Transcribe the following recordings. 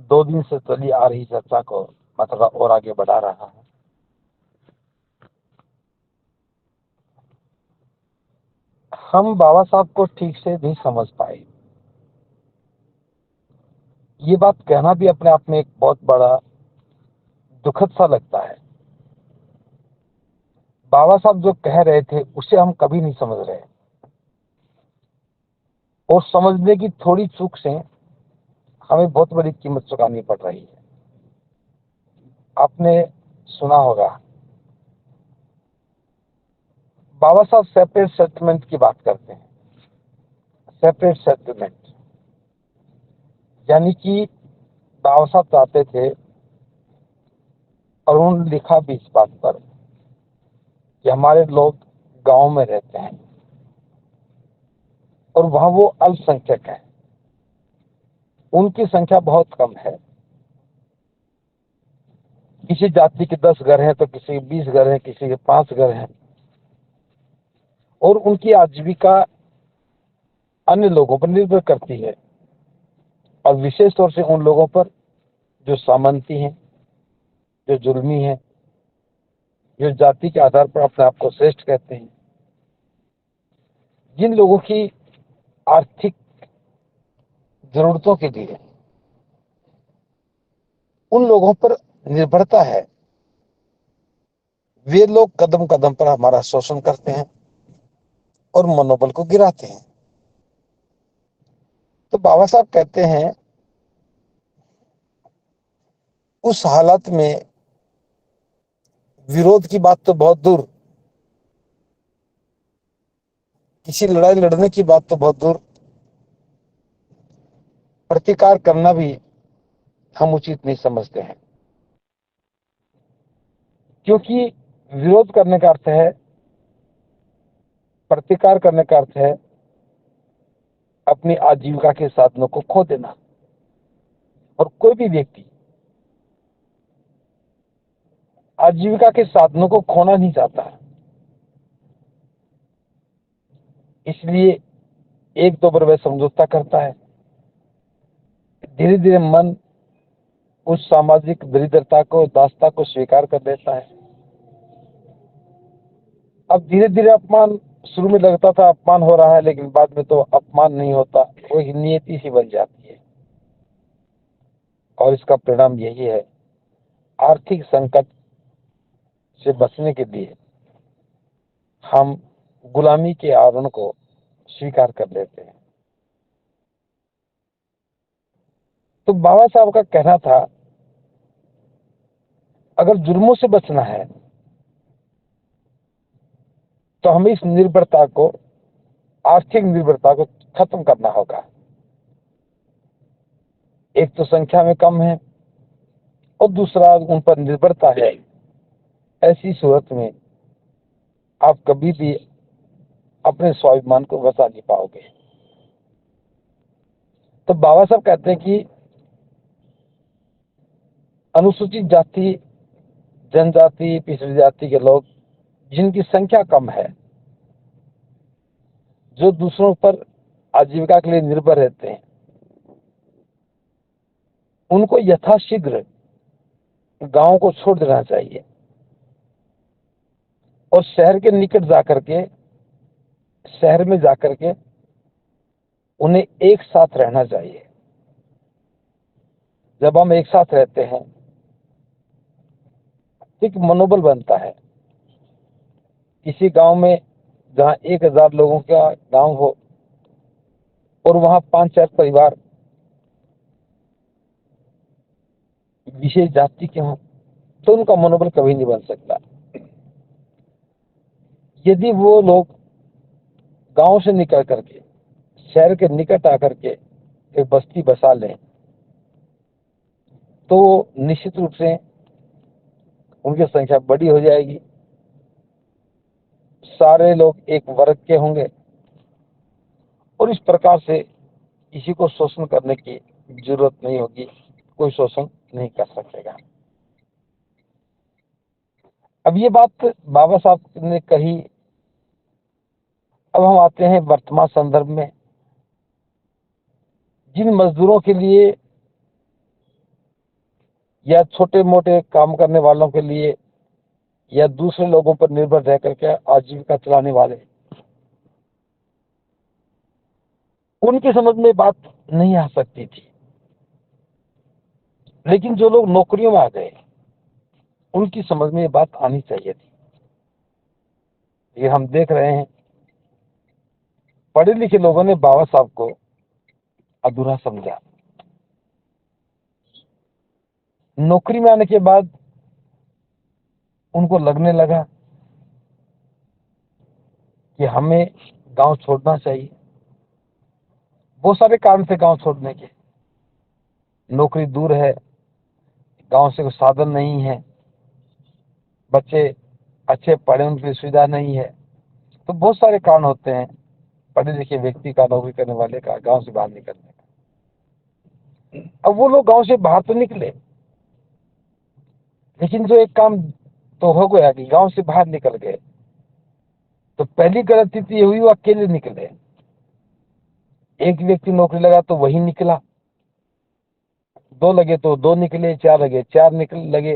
2 दिन से चली आ रही चर्चा को मैं थोड़ा और आगे बढ़ा रहा हूँ। हम बाबा साहब को ठीक से नहीं समझ पाए। ये बात कहना भी अपने आप में एक बहुत बड़ा दुखद सा लगता है। बाबा साहब जो कह रहे थे उसे हम कभी नहीं समझ रहे, और समझने की थोड़ी चूक से हमें बहुत बड़ी कीमत चुकानी पड़ रही है। आपने सुना होगा, बाबा साहब सेपरेट सेटलमेंट की बात करते हैं। सेपरेट सेटलमेंट यानी कि बाबा साहब चाहते थे, और उन्होंने लिखा भी इस बात पर, कि हमारे लोग गांव में रहते हैं और वहां वो अल्पसंख्यक हैं, उनकी संख्या बहुत कम है। किसी जाति के 10 घर हैं तो किसी के 20 घर हैं, किसी के 5 घर हैं, और उनकी आजीविका अन्य लोगों पर निर्भर करती है, और विशेष तौर से उन लोगों पर जो सामंती हैं, जो जुल्मी हैं, जो जाति के आधार पर अपने आप को श्रेष्ठ कहते हैं। जिन लोगों की आर्थिक जरूरतों के लिए उन लोगों पर निर्भरता है, वे लोग कदम कदम पर हमारा शोषण करते हैं और मनोबल को गिराते हैं। तो बाबा साहब कहते हैं, उस हालत में विरोध की बात तो बहुत दूर, किसी लड़ाई लड़ने की बात तो बहुत दूर, प्रतिकार करना भी हम उचित नहीं समझते हैं। क्योंकि विरोध करने का अर्थ है, प्रतिकार करने का अर्थ है अपनी आजीविका के साधनों को खो देना। और कोई भी व्यक्ति आजीविका के साधनों को खोना नहीं चाहता, इसलिए एक दो बार वह समझौता करता है। धीरे धीरे मन उस सामाजिक दरिद्रता को, दासता को स्वीकार कर लेता है। अब धीरे धीरे अपमान, शुरू में लगता था अपमान हो रहा है, लेकिन बाद में तो अपमान नहीं होता, वो एक नियति सी बन जाती है। और इसका परिणाम यही है, आर्थिक संकट से बचने के लिए हम गुलामी के आवरण को स्वीकार कर लेते हैं। तो बाबा साहब का कहना था, अगर जुर्मों से बचना है तो हमें इस निर्भरता को, आर्थिक निर्भरता को खत्म करना होगा। एक तो संख्या में कम है और दूसरा उन पर निर्भरता है। ऐसी सूरत में आप कभी भी अपने स्वाभिमान को बचा नहीं पाओगे। तो बाबा साहब कहते हैं कि अनुसूचित जाति, जनजाति, पिछड़ी जाति के लोग जिनकी संख्या कम है, जो दूसरों पर आजीविका के लिए निर्भर रहते हैं, उनको यथाशीघ्र गांव को छोड़ देना चाहिए और शहर के निकट जाकर के, शहर में जाकर के उन्हें एक साथ रहना चाहिए। जब हम एक साथ रहते हैं, एक मनोबल बनता है। किसी गांव में जहां 1000 लोगों का गांव हो और वहां 5-4 परिवार विशेष जाति के हों, तो उनका मनोबल कभी नहीं बन सकता। यदि वो लोग गांव से निकल करके शहर के निकट आकर के एक बस्ती बसा लें, तो निश्चित रूप से उनकी संख्या बड़ी हो जाएगी। सारे लोग एक वर्ग के होंगे और इस प्रकार से किसी को शोषण करने की जरूरत नहीं होगी, कोई शोषण नहीं कर सकेगा। अब ये बात बाबा साहब ने कही। अब हम आते हैं वर्तमान संदर्भ में। जिन मजदूरों के लिए या छोटे मोटे काम करने वालों के लिए या दूसरे लोगों पर निर्भर रह करके आजीविका चलाने वाले, उनकी समझ में बात नहीं आ सकती थी। लेकिन जो लोग नौकरियों में आ गए उनकी समझ में ये बात आनी चाहिए थी। ये हम देख रहे हैं, पढ़े लिखे लोगों ने बाबा साहब को अधूरा समझा। नौकरी में आने के बाद उनको लगने लगा कि हमें गांव छोड़ना चाहिए। बहुत सारे कारण थे गांव छोड़ने के। नौकरी दूर है, गांव से कोई साधन नहीं है, बच्चे अच्छे पढ़े उनकी सुविधा नहीं है, तो बहुत सारे कारण होते हैं पढ़े लिखे व्यक्ति का, नौकरी करने वाले का गांव से बाहर निकलने का। अब वो लोग गांव से बाहर तो निकले, लेकिन जो एक काम तो हो गया कि गांव से बाहर निकल गए, तो पहली गलती तो ये हुई वो अकेले निकले। एक व्यक्ति नौकरी लगा तो वही निकला, दो लगे तो दो निकले, चार लगे चार निकल लगे,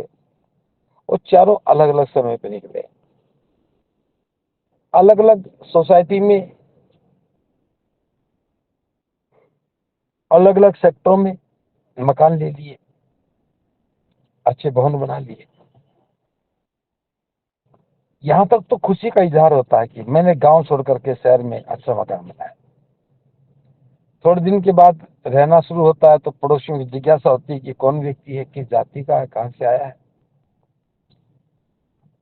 और चारों अलग अलग समय पे निकले, अलग अलग सोसाइटी में, अलग अलग सेक्टरों में मकान ले लिए, अच्छे भवन बना लिए। यहां तक तो खुशी का इजहार होता है कि मैंने गांव छोड़ करके शहर में अच्छा मकान बनाया। थोड़े दिन के बाद रहना शुरू होता है तो पड़ोसियों की जिज्ञासा होती है कि कौन व्यक्ति है, किस जाति का है, कहां से आया है।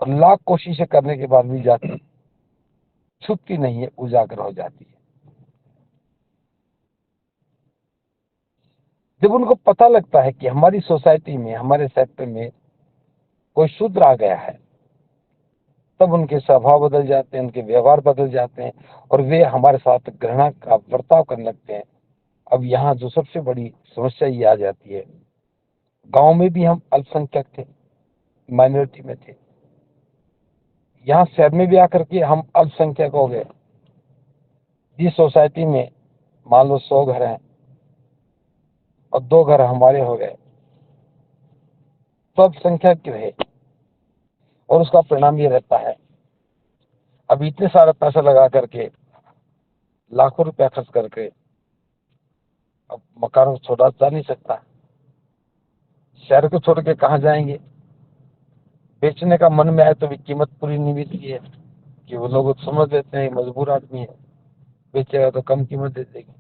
और लाख कोशिशें करने के बाद भी जाति छुपती नहीं है, उजागर हो जाती है। जब उनको पता लगता है कि हमारी सोसाइटी में, हमारे सेक्टर में कोई शूद्र आ गया है, तब उनके स्वभाव बदल जाते हैं, उनके व्यवहार बदल जाते हैं, और वे हमारे साथ घृणा का बर्ताव करने लगते हैं। अब यहाँ जो सबसे बड़ी समस्या ये आ जाती है, गांव में भी हम अल्पसंख्यक थे, माइनॉरिटी में थे, यहाँ शहर में भी आकर के हम अल्पसंख्यक हो गए। जिस सोसाइटी में मान लो 100 घर हैं और 2 घर हमारे हो गए, तो अल्पसंख्यक रहे, और उसका परिणाम ये रहता है, अब इतने सारा पैसा लगा करके, लाखों रुपया खर्च करके, अब मकान को छोड़ा जा नहीं सकता। शहर को छोड़ के कहाँ जाएंगे? बेचने का मन में आए तो भी कीमत पूरी नहीं मिलती है, कि वो लोग समझ लेते हैं मजबूर आदमी है, बेचेगा तो कम कीमत दे देगी।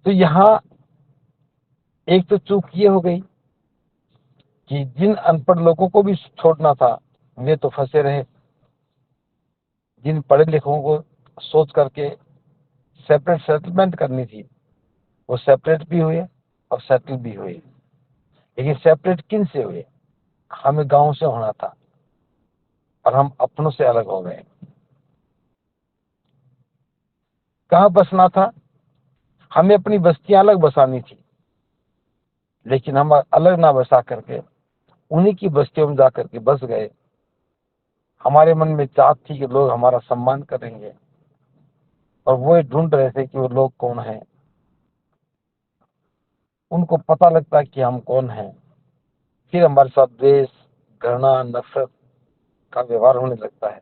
तो यहाँ एक तो चूक ये हो गई कि जिन अनपढ़ लोगों को भी छोड़ना था वे तो फंसे रहे, जिन पढ़े लिखों को सोच करके सेपरेट सेटलमेंट करनी थी वो सेपरेट भी हुए और सेटल भी हुए। लेकिन सेपरेट किन से हुए? हमें गांव से होना था और हम अपनों से अलग हो गए। कहाँ बसना था? हमें अपनी बस्तियां अलग बसानी थी, लेकिन हम अलग ना बसा करके उन्हीं की बस्तियों में जाकर के बस गए। हमारे मन में चाहत थी कि लोग हमारा सम्मान करेंगे, और वो ढूंढ रहे थे कि वो लोग कौन हैं। उनको पता लगता है कि हम कौन हैं, फिर हमारे साथ द्वेष, घृणा, नफरत का व्यवहार होने लगता है,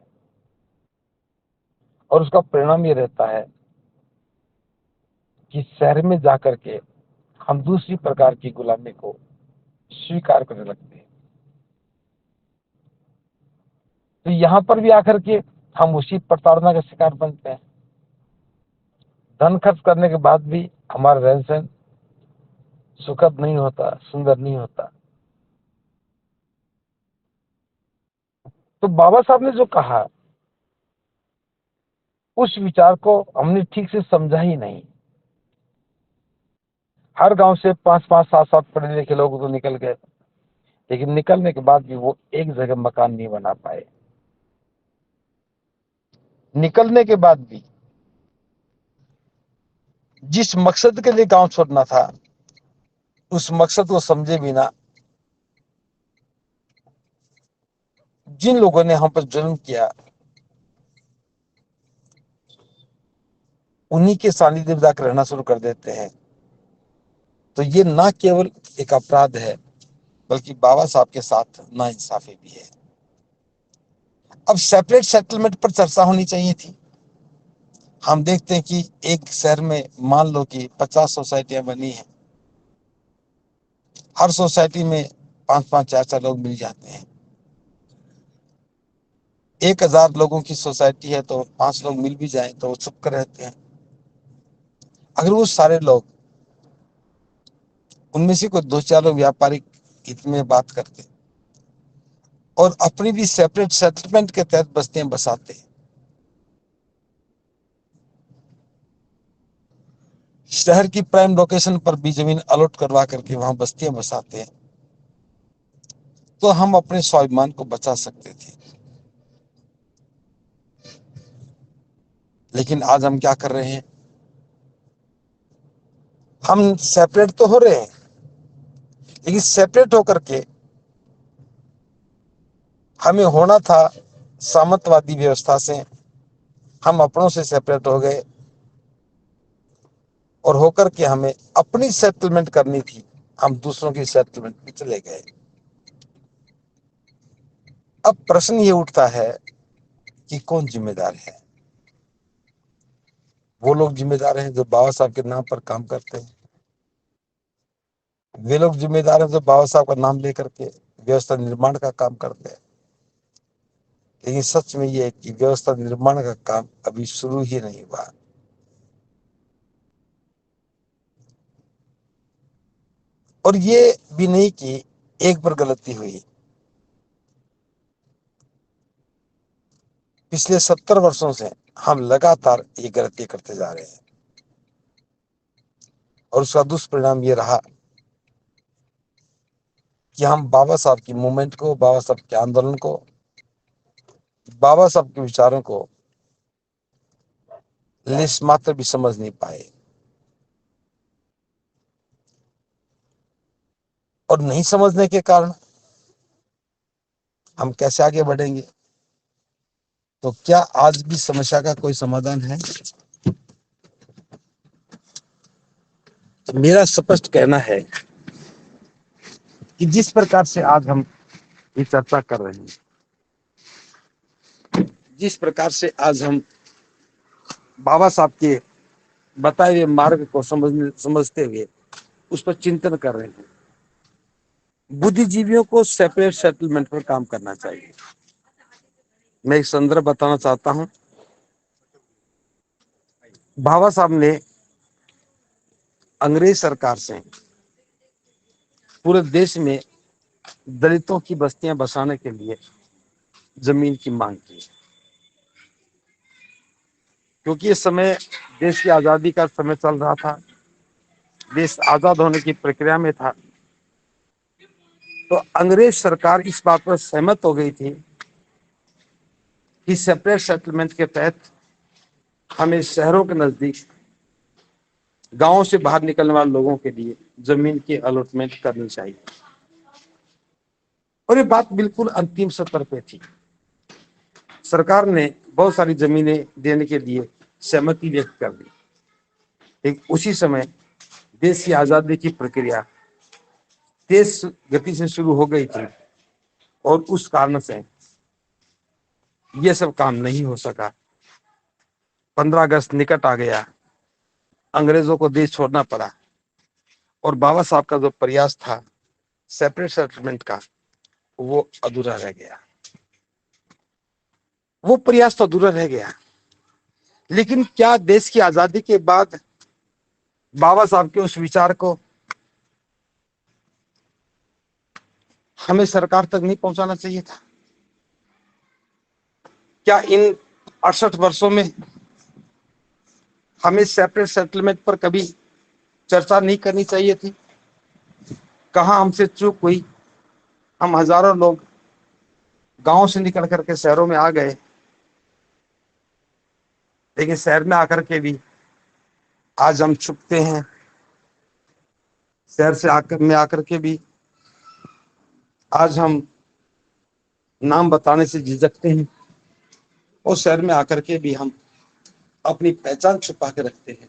और उसका परिणाम ये रहता है कि शहर में जाकर के हम दूसरी प्रकार की गुलामी को स्वीकार करने लगते हैं। तो यहाँ पर भी आकर के हम उसी प्रताड़ना का शिकार बनते हैं। धन खर्च करने के बाद भी हमारा रहन सहन सुखद नहीं होता, सुंदर नहीं होता। तो बाबा साहब ने जो कहा उस विचार को हमने ठीक से समझा ही नहीं। हर गांव से 5-5, 7-7 पढ़े लिखे लोग तो निकल गए, लेकिन निकलने के बाद भी वो एक जगह मकान नहीं बना पाए। निकलने के बाद भी जिस मकसद के लिए गांव छोड़ना था उस मकसद को समझे बिना जिन लोगों ने हम पर जुल्म किया उन्हीं के सानिध्य में जाकर रहना शुरू कर देते हैं। तो ये ना केवल एक अपराध है बल्कि बाबा साहब के साथ नाइंसाफी भी है। अब सेपरेट सेटलमेंट पर चर्चा होनी चाहिए थी। हम देखते हैं कि एक शहर में मान लो कि 50 सोसाइटियां बनी हैं, हर सोसाइटी में 5-5 4-4 लोग मिल जाते हैं। 1000 लोगों की सोसाइटी है तो 5 लोग मिल भी जाएं तो वो चुप कर रहते हैं। अगर वो सारे लोग, उनमें से कोई 2-4 लोग व्यापारिक हित में बात करते और अपनी भी सेपरेट सेटलमेंट के तहत बस्तियां बसाते, शहर की प्राइम लोकेशन पर भी जमीन अलॉट करवा करके वहां बस्तियां बसाते हैं, तो हम अपने स्वाभिमान को बचा सकते थे। लेकिन आज हम क्या कर रहे हैं? हम सेपरेट तो हो रहे हैं, लेकिन सेपरेट होकर के हमें होना था सामंतवादी व्यवस्था से, हम अपनों से सेपरेट हो गए और होकर के हमें अपनी सेटलमेंट करनी थी, हम दूसरों की सेटलमेंट में चले गए। अब प्रश्न ये उठता है कि कौन जिम्मेदार है? वो लोग जिम्मेदार हैं जो बाबा साहब के नाम पर काम करते हैं, वे लोग जिम्मेदार हैं जो बाबा साहब का नाम लेकर के व्यवस्था निर्माण का काम करते हैं। लेकिन सच में ये है कि व्यवस्था निर्माण का काम अभी शुरू ही नहीं हुआ। और ये भी नहीं कि एक बार गलती हुई, पिछले 70 वर्षों से हम लगातार ये गलती करते जा रहे हैं और उसका दुष्परिणाम ये रहा कि हम बाबा साहब की मूवमेंट को, बाबा साहब के आंदोलन को, बाबा साहब के विचारों को लेस मात्र भी समझ नहीं पाए। और नहीं समझने के कारण हम कैसे आगे बढ़ेंगे? तो क्या आज भी समस्या का कोई समाधान है? तो मेरा स्पष्ट कहना है कि जिस प्रकार से आज हम ये चर्चा कर रहे हैं, जिस प्रकार से आज हम बाबा साहब के बताए हुए मार्ग को समझते हुए उस पर चिंतन कर रहे हैं, बुद्धिजीवियों को सेपरेट सेटलमेंट पर काम करना चाहिए। मैं एक संदर्भ बताना चाहता हूं। बाबा साहब ने अंग्रेज सरकार से पूरे देश में दलितों की बस्तियां बसाने के लिए जमीन की मांग की, क्योंकि इस समय देश की आजादी का समय चल रहा था, देश आजाद होने की प्रक्रिया में था। तो अंग्रेज सरकार इस बात पर सहमत हो गई थी कि सेपरेट सेटलमेंट के तहत हमें शहरों के नजदीक गांवों से बाहर निकलने वाले लोगों के लिए जमीन की अलॉटमेंट करनी चाहिए। और ये बात बिल्कुल अंतिम स्तर पे थी। सरकार ने बहुत सारी जमीनें देने के लिए सहमति व्यक्त कर दी, लेकिन उसी समय देश की आजादी की प्रक्रिया तेज गति से शुरू हो गई थी और उस कारण से ये सब काम नहीं हो सका। 15 अगस्त निकट आ गया, अंग्रेजों को देश छोड़ना पड़ा और बाबा साहब का जो प्रयास था सेपरेट सेटलमेंट का, वो अधूरा रह गया। वो प्रयास तो अधूरा रह गया, लेकिन क्या देश की आजादी के बाद बाबा साहब के उस विचार को हमें सरकार तक नहीं पहुंचाना चाहिए था? क्या इन 68 वर्षों में हमें सेपरेट सेटलमेंट पर कभी चर्चा नहीं करनी चाहिए थी? कहां हमसे चूक हुई? हम हजारों लोग गांव से निकल करके शहरों में आ गए, लेकिन शहर में आकर के भी आज हम चुकते हैं। शहर से आकर के भी आज हम नाम बताने से झिझकते हैं और शहर में आकर के भी हम अपनी पहचान छुपा के रखते हैं।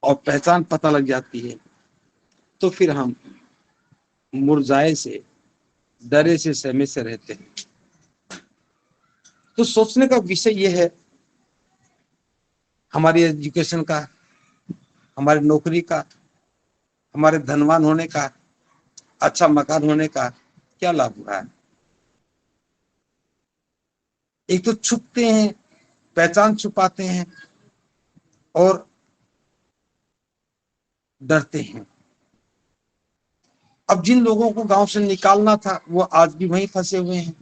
और पहचान पता लग जाती है, तो फिर हम मुरझाए से, डरे से, सहमे से रहते हैं। तो सोचने का विषय यह है, हमारी एजुकेशन का, हमारी नौकरी का, हमारे धनवान होने का, अच्छा मकान होने का क्या लाभ हुआ है? एक तो छुपते हैं, पहचान छुपाते हैं और डरते हैं। अब जिन लोगों को गांव से निकालना था वो आज भी वहीं फंसे हुए हैं,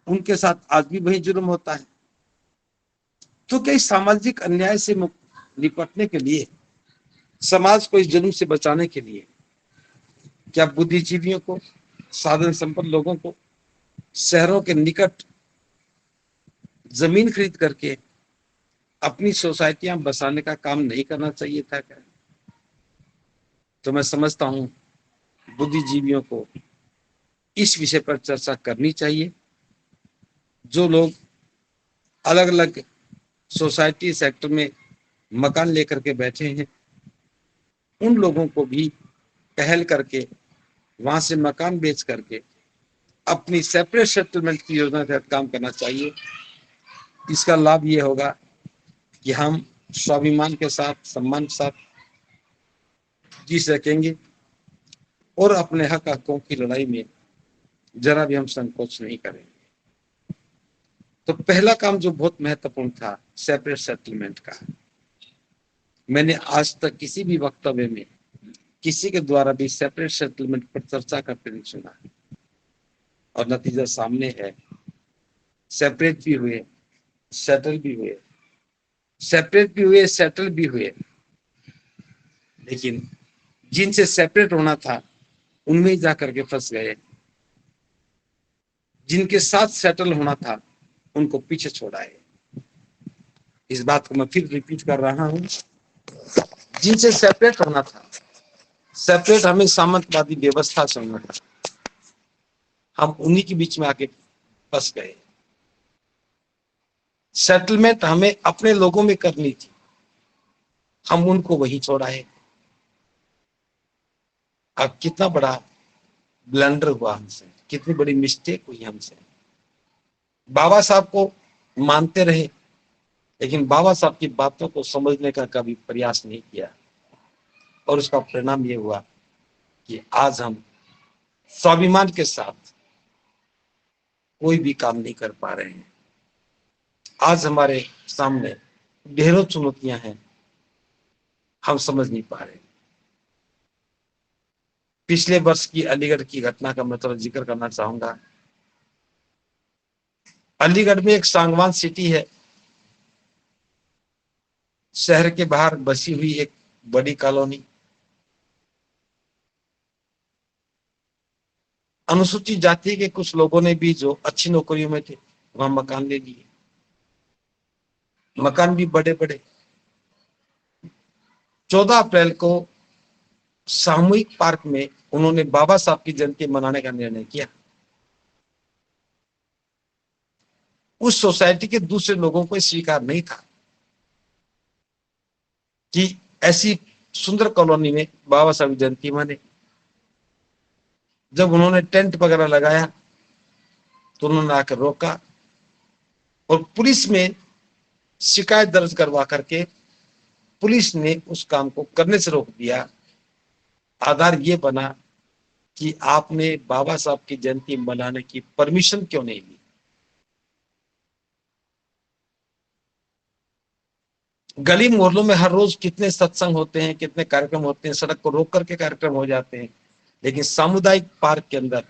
उनके साथ आज भी वही जुर्म होता है। तो क्या इस सामाजिक अन्याय से निपटने के लिए, समाज को इस जुर्म से बचाने के लिए, क्या बुद्धिजीवियों को, साधन संपन्न लोगों को शहरों के निकट जमीन खरीद करके अपनी सोसाइटियां बसाने का काम नहीं करना चाहिए था क्या? तो मैं समझता हूं बुद्धिजीवियों को इस विषय पर चर्चा करनी चाहिए। जो लोग अलग अलग सोसाइटी सेक्टर में मकान लेकर के बैठे हैं, उन लोगों को भी पहल करके वहां से मकान बेच करके अपनी सेपरेट सेटलमेंट की योजना के तहत काम करना चाहिए। इसका लाभ ये होगा कि हम स्वाभिमान के साथ, सम्मान के साथ जी सकेंगे और अपने हक हकों की लड़ाई में जरा भी हम संकोच नहीं करेंगे। तो पहला काम जो बहुत महत्वपूर्ण था, सेपरेट सेटलमेंट का, मैंने आज तक किसी भी वक्तव्य में किसी के द्वारा भी सेपरेट सेटलमेंट पर चर्चा करते नहीं सुना, और नतीजा सामने है। सेपरेट भी हुए, सेटल भी हुए, सेपरेट भी हुए, सेटल भी हुए, लेकिन जिनसे सेपरेट होना था उनमें ही जाकर के फंस गए, जिनके साथ सेटल होना था उनको पीछे छोड़ाए। इस बात को मैं फिर रिपीट कर रहा हूं, जिनसे सेपरेट होना था, सेपरेट हमें सामंतवादी व्यवस्था से होना था, हम उन्हीं के बीच में आके फंस गए। सेटलमेंट हमें अपने लोगों में करनी थी, हम उनको वही छोड़ाए। अब कितना बड़ा ब्लंडर हुआ हमसे, कितनी बड़ी मिस्टेक हुई हमसे। बाबा साहब को मानते रहे, लेकिन बाबा साहब की बातों को समझने का कभी प्रयास नहीं किया, और उसका परिणाम ये हुआ कि आज हम स्वाभिमान के साथ कोई भी काम नहीं कर पा रहे हैं। आज हमारे सामने ढेरों चुनौतियां हैं, हम समझ नहीं पा रहे। पिछले वर्ष की अलीगढ़ की घटना का मैं थोड़ा जिक्र करना चाहूंगा। अलीगढ़ में एक सांगवान सिटी है, शहर के बाहर बसी हुई एक बड़ी कॉलोनी। अनुसूचित जाति के कुछ लोगों ने भी, जो अच्छी नौकरियों में थे, वहां मकान ले लिए। मकान भी बड़े बड़े। 14 अप्रैल को सामूहिक पार्क में उन्होंने बाबा साहब की जयंती मनाने का निर्णय किया। उस सोसाइटी के दूसरे लोगों को स्वीकार नहीं था कि ऐसी सुंदर कॉलोनी में बाबा साहब की जयंती माने। जब उन्होंने टेंट वगैरह लगाया तो उन्होंने आकर रोका और पुलिस में शिकायत दर्ज करवा करके पुलिस ने उस काम को करने से रोक दिया। आधार ये बना कि आपने बाबा साहब की जयंती मनाने की परमिशन क्यों नहीं ली। गली मोहल्लों में हर रोज कितने सत्संग होते हैं, कितने कार्यक्रम होते हैं, सड़क को रोक करके कार्यक्रम हो जाते हैं, लेकिन सामुदायिक पार्क के अंदर,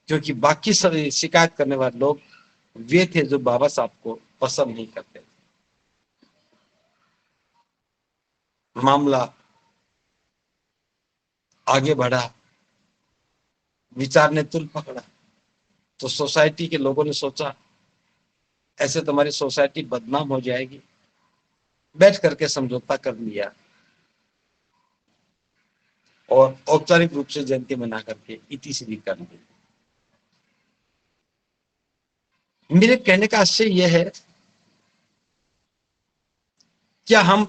क्योंकि बाकी सभी शिकायत करने वाले लोग वे थे जो बाबा साहब को पसंद नहीं करते। मामला आगे बढ़ा, विचार ने तुल पकड़ा, तो सोसाइटी के लोगों ने सोचा ऐसे तुम्हारी सोसाइटी बदनाम हो जाएगी। बैठ करके समझौता कर लिया और औपचारिक रूप से जयंती मना करके इतिश्री कर दी। मेरे कहने का आशय यह है, क्या हम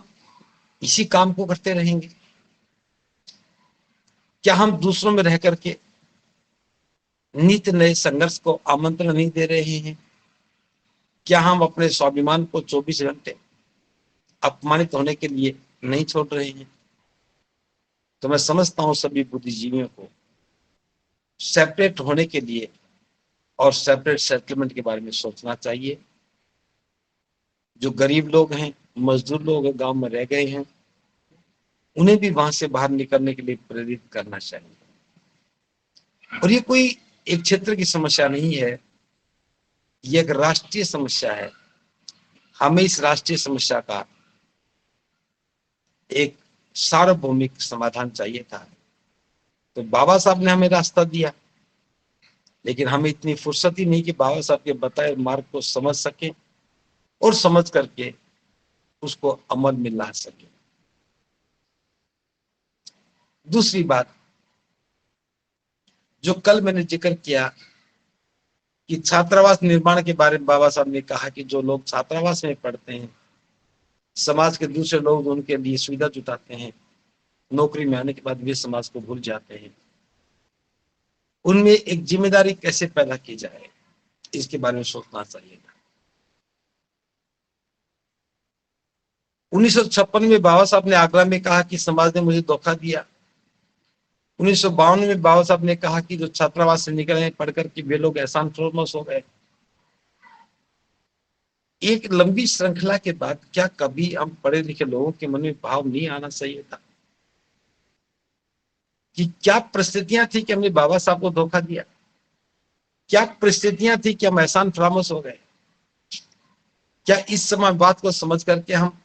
इसी काम को करते रहेंगे? क्या हम दूसरों में रह करके नित्य नए संघर्ष को आमंत्रण नहीं दे रहे हैं? क्या हम अपने स्वाभिमान को 24 घंटे अपमानित होने के लिए नहीं छोड़ रहे हैं? तो मैं समझता हूं सभी बुद्धिजीवियों को सेपरेट होने के लिए और सेपरेट सेटलमेंट के बारे में सोचना चाहिए। जो गरीब लोग हैं, मजदूर लोग हैं, गांव में रह गए हैं, उन्हें भी वहां से बाहर निकलने के लिए प्रेरित करना चाहिए। और ये कोई एक क्षेत्र की समस्या नहीं है, ये एक राष्ट्रीय समस्या है। हमें इस राष्ट्रीय समस्या का एक सार्वभौमिक समाधान चाहिए था। तो बाबा साहब ने हमें रास्ता दिया, लेकिन हमें इतनी फुर्सत ही नहीं कि बाबा साहब के बताए मार्ग को समझ सके और समझ करके उसको अमल में ला सके। दूसरी बात जो कल मैंने जिक्र किया कि छात्रावास निर्माण के बारे में बाबा साहब ने कहा कि जो लोग छात्रावास में पढ़ते हैं, समाज के दूसरे लोग उनके लिए सुविधा जुटाते हैं, नौकरी में आने के बाद वे समाज को भूल जाते हैं। उनमें एक जिम्मेदारी कैसे पैदा की जाए, इसके बारे में सोचना चाहिए। 1956 में बाबा साहब ने आगरा में कहा कि समाज ने मुझे धोखा दिया। 1952 में बाबा साहब ने कहा कि जो छात्रावास से निकले हैं पढ़कर के वे लोग एहसान फरामोश हो गए। एक लंबी श्रृंखला के बाद क्या कभी हम पढ़े लिखे लोगों के मन में भाव नहीं आना चाहिए था कि क्या परिस्थितियां थी कि हमने बाबा साहब को धोखा दिया? क्या परिस्थितियां थी कि हम एहसान फरामोश हो गए? क्या इस समय बात को समझ करके हम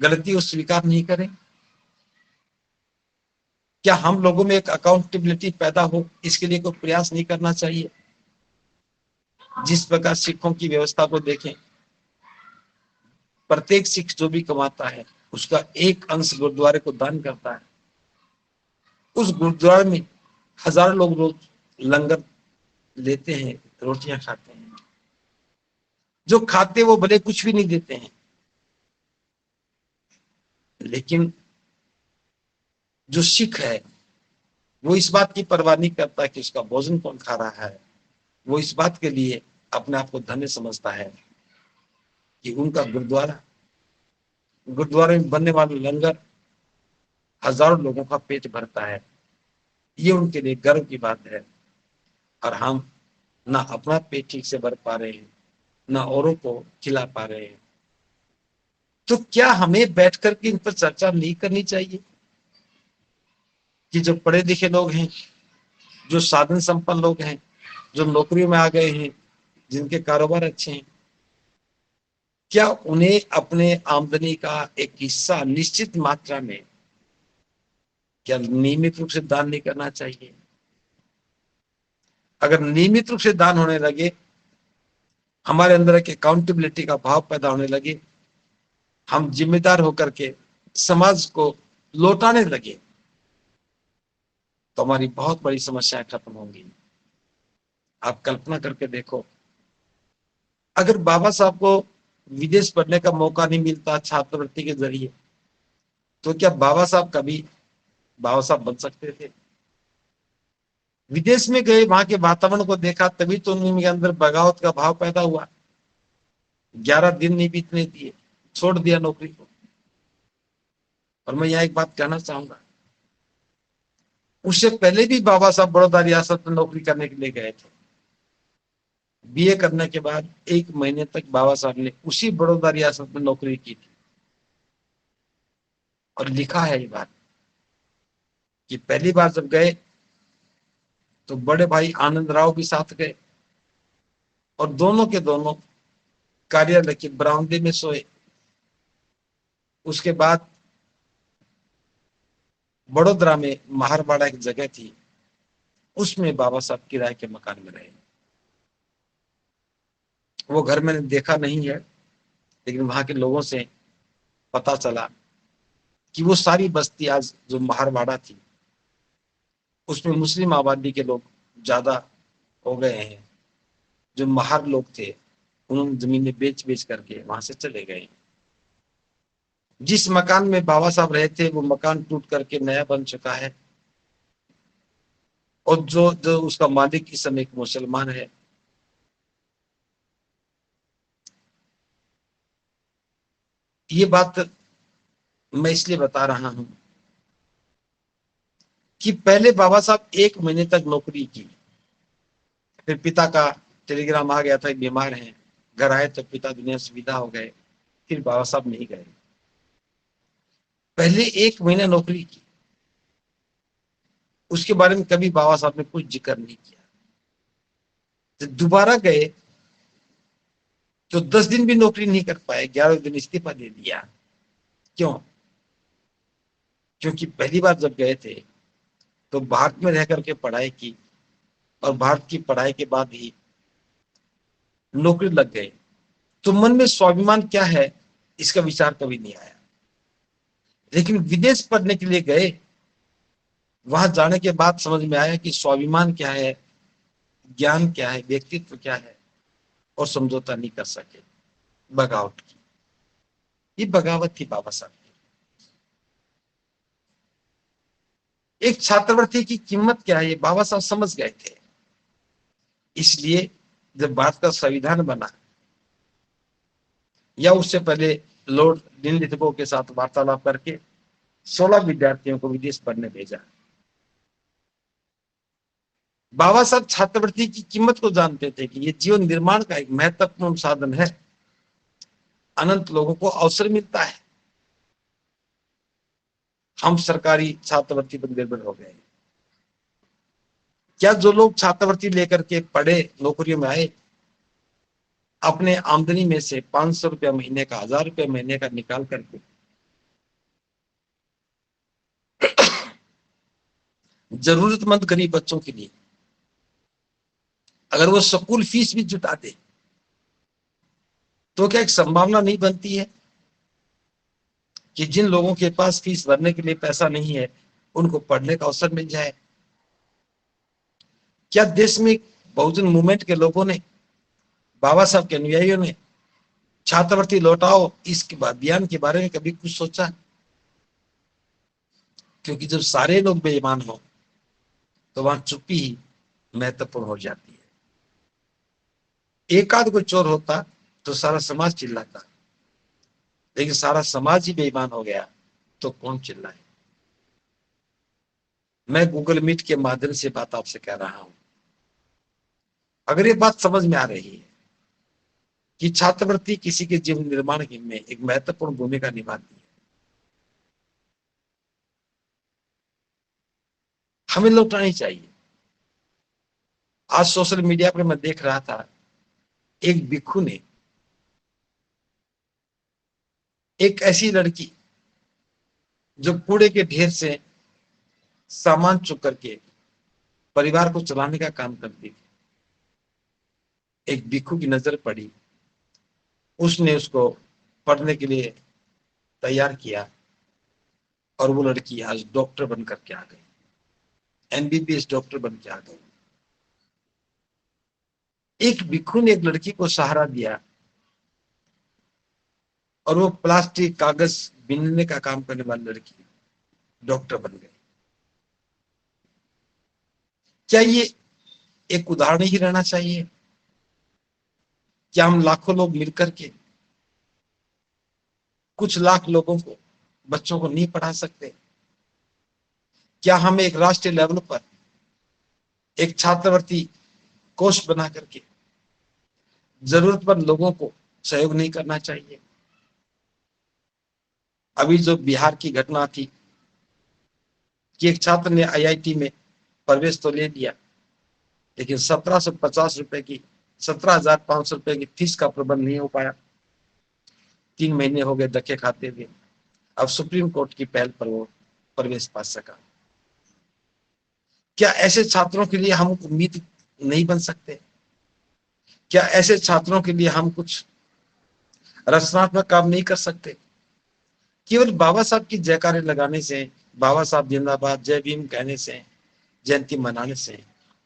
गलती को स्वीकार नहीं करें? क्या हम लोगों में एक अकाउंटेबिलिटी पैदा हो, इसके लिए कोई प्रयास नहीं करना चाहिए? जिस प्रकार सिखों की व्यवस्था को देखें, प्रत्येक सिख जो भी कमाता है उसका एक अंश गुरुद्वारे को दान करता है। उस गुरुद्वारे में हजारों लोग रोज लंगर लेते हैं, रोटियां खाते हैं। जो खाते वो भले कुछ भी नहीं देते हैं, लेकिन जो सिख है वो इस बात की परवाह नहीं करता कि उसका भोजन कौन खा रहा है। वो इस बात के लिए अपने आप को धन्य समझता है कि उनका गुरुद्वारे में बनने वाले लंगर हजारों लोगों का पेट भरता है। ये उनके लिए गर्व की बात है। और हम ना अपना पेट ठीक से भर पा रहे हैं, ना औरों को खिला पा रहे हैं। तो क्या हमें बैठ करके इन पर चर्चा नहीं करनी चाहिए कि जो पढ़े लिखे लोग हैं, जो साधन संपन्न लोग हैं, जो नौकरियों में आ गए हैं, जिनके कारोबार अच्छे हैं, क्या उन्हें अपने आमदनी का एक हिस्सा निश्चित मात्रा में क्या नियमित रूप से दान नहीं करना चाहिए? अगर नियमित रूप से दान होने लगे, हमारे अंदर एक अकाउंटेबिलिटी का भाव पैदा होने लगे, हम जिम्मेदार होकर के समाज को लौटाने लगे, तो हमारी बहुत बड़ी समस्याएं खत्म होंगी। आप कल्पना करके देखो, अगर बाबा साहब को विदेश पढ़ने का मौका नहीं मिलता छात्रवृत्ति के जरिए, तो क्या बाबा साहब कभी बाबा साहब बन सकते थे? विदेश में गए, वहां के वातावरण को देखा, तभी तो उनके अंदर बगावत का भाव पैदा हुआ। 11 दिन नहीं बीतने दिए, छोड़ दिया नौकरी को। और मैं यहाँ एक बात कहना चाहूंगा, उससे पहले भी बाबा साहब बड़ौदा रियासत में नौकरी करने के लिए गए थे। बीए करने के बाद 1 महीने तक बाबा साहब ने उसी बड़ौदा रियासत में नौकरी की थी। और लिखा है ये बात कि पहली बार जब गए तो बड़े भाई आनंद राव भी साथ गए, और दोनों के दोनों कार्यालय के बरामदे में सोए। उसके बाद बड़ोदरा में महारवाड़ा एक जगह थी, उसमें बाबा साहब किराए के मकान में रहे। वो घर मैंने देखा नहीं है, लेकिन वहां के लोगों से पता चला कि वो सारी बस्ती आज जो महारवाड़ा थी, उसमें मुस्लिम आबादी के लोग ज्यादा हो गए हैं। जो महार लोग थे, उन्होंने जमीनें बेच बेच करके वहां से चले गए। जिस मकान में बाबा साहब रहे थे वो मकान टूट करके नया बन चुका है, और जो जो उसका मालिक इस समय एक मुसलमान है। ये बात मैं इसलिए बता रहा हूं कि पहले बाबा साहब 1 महीने तक नौकरी की, फिर पिता का टेलीग्राम आ गया था बीमार हैं, घर आए तो पिता दुनिया से विदा हो गए, फिर बाबा साहब नहीं गए। पहले 1 महीना नौकरी की, उसके बारे में कभी बाबा साहब ने कुछ जिक्र नहीं किया। जब दोबारा गए तो 10 दिन भी नौकरी नहीं कर पाए, 11वें दिन इस्तीफा दे दिया। क्यों? क्योंकि पहली बार जब गए थे तो भारत में रह करके पढ़ाई की, और भारत की पढ़ाई के बाद ही नौकरी लग गए, तो मन में स्वाभिमान क्या है इसका विचार कभी नहीं आया। लेकिन विदेश पढ़ने के लिए गए, वहां जाने के बाद समझ में आया कि स्वाभिमान क्या है, ज्ञान क्या है, व्यक्तित्व क्या है, और समझौता नहीं कर सके, बगावत की। ये बगावत थी बाबा साहब की। एक छात्रवृत्ति की कीमत क्या है ये बाबा साहब समझ गए थे। इसलिए जब भारत का संविधान बना, या उससे पहले लॉर्ड लिनलिथगो के साथ वार्तालाप करके 16 विद्यार्थियों को विदेश पढ़ने भेजा। बाबा साहब छात्रवृत्ति की कीमत को जानते थे कि ये जीवन निर्माण का एक महत्वपूर्ण साधन है, अनंत लोगों को अवसर मिलता है। हम सरकारी छात्रवृत्ति पर निर्भर हो गए। क्या जो लोग छात्रवृत्ति लेकर के पढ़े, नौकरियों में आए, अपने आमदनी में से 500 रुपया महीने का, 1000 रुपया महीने का निकाल करके जरूरतमंद गरीब बच्चों के लिए अगर वो स्कूल फीस भी जुटा दे, तो क्या एक संभावना नहीं बनती है कि जिन लोगों के पास फीस भरने के लिए पैसा नहीं है उनको पढ़ने का अवसर मिल जाए? क्या देश में बहुजन मूवमेंट के लोगों ने, बाबा साहब के अनुयायियों ने छात्रवृत्ति लौटाओ इस अभियान के बारे में कभी कुछ सोचा? क्योंकि जब सारे लोग बेईमान हो तो वहां चुप्पी ही महत्वपूर्ण हो जाती है। एक आध कोई चोर होता तो सारा समाज चिल्लाता, लेकिन सारा समाज ही बेईमान हो गया तो कौन चिल्लाए? मैं गूगल मीट के माध्यम से बात आपसे कह रहा हूं। अगर ये बात समझ में आ रही है कि छात्रवृत्ति किसी के जीवन निर्माण में एक महत्वपूर्ण भूमिका निभाती है, हमें लौटानी चाहिए। आज सोशल मीडिया पर मैं देख रहा था, एक भिक्खु ने एक ऐसी लड़की जो कूड़े के ढेर से सामान चुक करके परिवार को चलाने का काम करती थी, एक भिक्खु की नजर पड़ी, उसने उसको पढ़ने के लिए तैयार किया, और वो लड़की आज डॉक्टर बनकर के आ गई, एमबीबीएस डॉक्टर बन के आ गई। एक भिक्खु ने एक लड़की को सहारा दिया, और वो प्लास्टिक कागज बीनने का काम करने वाली लड़की डॉक्टर बन गई। क्या ये एक उदाहरण ही रहना चाहिए? क्या हम लाखों लोग मिलकर के कुछ लाख लोगों को, बच्चों को नहीं पढ़ा सकते? क्या हम एक राष्ट्रीय लेवल पर एक छात्रवृत्ति कोष बना करके जरूरतमंद लोगों को सहयोग नहीं करना चाहिए? अभी जो बिहार की घटना थी कि एक छात्र ने आईआईटी में प्रवेश तो ले लिया, लेकिन 1750 रुपए की, 17,500 रुपए की फीस का प्रबंध नहीं हो पाया। 3 महीने हो गए धक्के खाते हुए। अब सुप्रीम कोर्ट की पहल पर वो प्रवेश पा सका। क्या ऐसे छात्रों के लिए हम उम्मीद नहीं बन सकते? क्या ऐसे छात्रों के लिए हम कुछ रचनात्मक काम नहीं कर सकते? केवल बाबा साहब की जयकारे लगाने से, बाबा साहब जिंदाबाद, जय भीम कहने से, जयंती मनाने से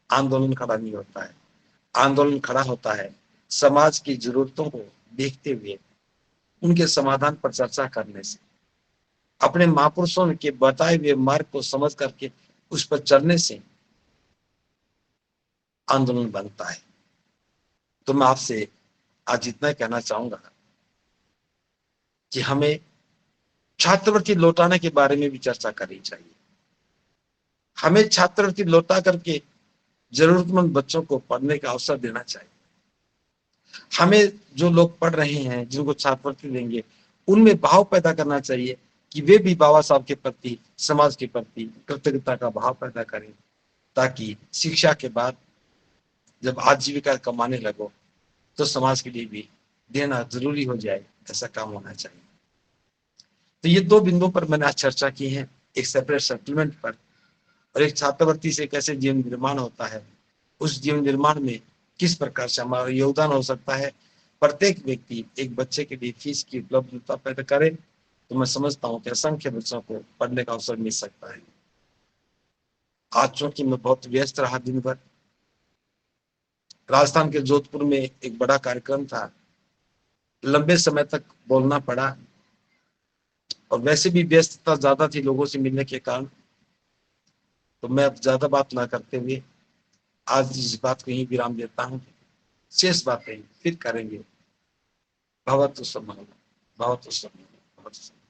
आंदोलन खड़ा नहीं होता है। आंदोलन खड़ा होता है समाज की जरूरतों को देखते हुए उनके समाधान पर चर्चा करने से। अपने महापुरुषों के बताए हुए मार्ग को समझ करके उस पर चलने से आंदोलन बनता है। तो मैं आपसे आज इतना कहना चाहूंगा कि हमें छात्रवृत्ति लौटाने के बारे में भी चर्चा करनी चाहिए। हमें छात्रवृत्ति लौटा करके जरूरतमंद बच्चों को पढ़ने का अवसर देना चाहिए। हमें जो लोग पढ़ रहे हैं, जिनको छात्रवृत्ति देंगे, उनमें भाव पैदा करना चाहिए कि वे भी बाबा साहब के प्रति, समाज के प्रति कृतज्ञता का भाव पैदा करें, ताकि शिक्षा के बाद जब आजीविका कमाने लगो तो समाज के लिए भी देना जरूरी हो जाए, ऐसा काम होना चाहिए। तो ये दो बिंदुओं पर मैंने आज चर्चा की है, एक सेपरेट सेटलमेंट पर और एक छात्रवृत्ति से कैसे जीवन निर्माण होता है, उस जीवन निर्माण में किस प्रकार से हमारा योगदान हो सकता है। प्रत्येक व्यक्ति एक बच्चे के लिए फीस की उपलब्धता पैदा करे तो मैं समझता हूँ कि असंख्य बच्चों को पढ़ने का अवसर मिल सकता है। आज चूंकि मैं बहुत व्यस्त रहा दिन भर, राजस्थान के जोधपुर में एक बड़ा कार्यक्रम था, लंबे समय तक बोलना पड़ा और वैसे भी व्यस्तता ज्यादा थी लोगों से मिलने के कारण, तो मैं अब ज्यादा बात ना करते हुए आज इस बात को यही विराम देता हूँ। शेष बातें फिर करेंगे। भवतु सम्मानः, भवतु सम्मानः, भवतु सम्मानः।